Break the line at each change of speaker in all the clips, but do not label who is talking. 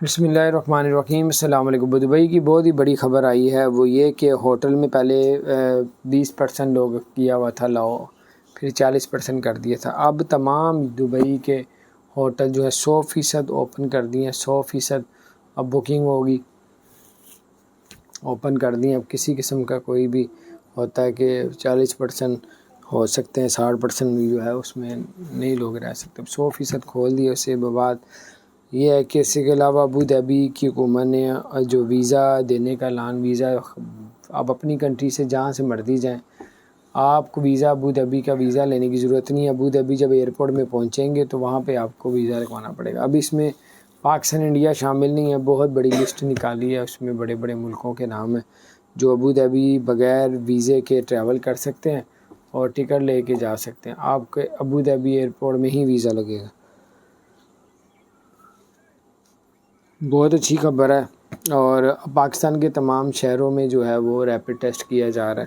بسم اللہ الرحمن الرحیم۔ السلام علیکم۔ دبئی کی بہت ہی بڑی خبر آئی ہے، وہ یہ کہ ہوٹل میں پہلے 20% لوگ کیا ہوا تھا لاؤ، پھر 40% کر دیا تھا۔ اب تمام دبئی کے ہوٹل جو ہے 100% اوپن کر دیے ہیں، 100% اب بکنگ ہوگی، اوپن کر دی ہیں۔ اب کسی قسم کا کوئی بھی ہوتا ہے کہ 40% ہو سکتے ہیں، 60% جو ہے اس میں نہیں لوگ رہ سکتے۔ 100% کھول دیے۔ اس سے بعد یہ ہے کہ اس کے علاوہ ابوظہبی کی حکومت نے جو ویزا دینے کا اعلان، ویزا اب اپنی کنٹری سے جہاں سے مرضی جائیں، آپ کو ویزا ابوظہبی کا ویزا لینے کی ضرورت نہیں ہے۔ ابوظہبی جب ایئرپورٹ میں پہنچیں گے تو وہاں پہ آپ کو ویزا لگوانا پڑے گا۔ اب اس میں پاکستان انڈیا شامل نہیں ہے، بہت بڑی لسٹ نکالی ہے، اس میں بڑے بڑے ملکوں کے نام ہیں جو ابوظہبی بغیر ویزے کے ٹریول کر سکتے ہیں اور ٹکٹ لے کے جا سکتے ہیں۔ آپ کے ابوظہبی ایئرپورٹ میں ہی ویزا لگے گا۔ بہت اچھی خبر ہے۔ اور پاکستان کے تمام شہروں میں جو ہے وہ ریپڈ ٹیسٹ کیا جا رہا ہے۔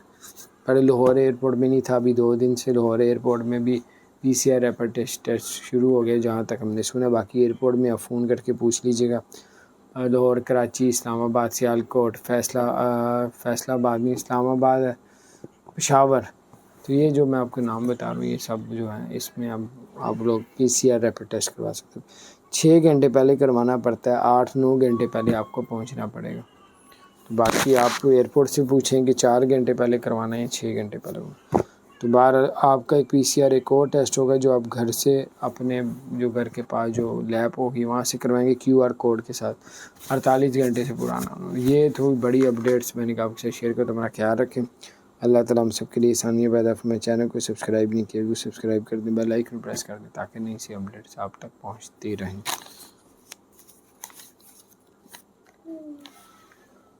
پہلے لاہور ایئرپورٹ میں نہیں تھا، ابھی 2 دن سے لاہور ایئرپورٹ میں بھی PCR ریپڈ ٹیسٹ شروع ہو گئے جہاں تک ہم نے سنا۔ باقی ایئرپورٹ میں آپ فون کر کے پوچھ لیجیے گا۔ لاہور، کراچی، اسلام آباد، سیالکوٹ، فیصلہ آباد میں اسلام آباد ہے، پشاور، تو یہ جو میں آپ کو نام بتا رہا ہوں یہ سب جو ہیں اس میں اب آپ لوگ PCR ریپڈ ٹیسٹ کروا سکتے ہیں۔ 6 گھنٹے پہلے کروانا پڑتا ہے، 8-9 گھنٹے پہلے آپ کو پہنچنا پڑے گا۔ باقی آپ کو ایئرپورٹ سے پوچھیں کہ 4 گھنٹے پہلے کروانا ہے یا 6 گھنٹے پہلے ہوگا۔ تو بہرحال آپ کا ایک PCR ایک اور ٹیسٹ ہوگا جو آپ گھر سے اپنے جو گھر کے پاس جو لیب ہوگی وہاں سے کروائیں گے QR کوڈ کے ساتھ، 48 گھنٹے سے پرانا۔ یہ تھوڑی بڑی اپڈیٹس میں نے کہا آپ کے ساتھ شیئر کرتا ہوں۔ خیال رکھیں۔ اللہ تعالیٰ ہم سب کے لیے آسانیاں پیدا فرمائے۔ چینل کو سبسکرائب نہیں کیا وہ سبسکرائب کر دیں، بیل آئکن پریس کر دیں تاکہ نئی سی اپڈیٹس آپ تک پہنچتی رہیں۔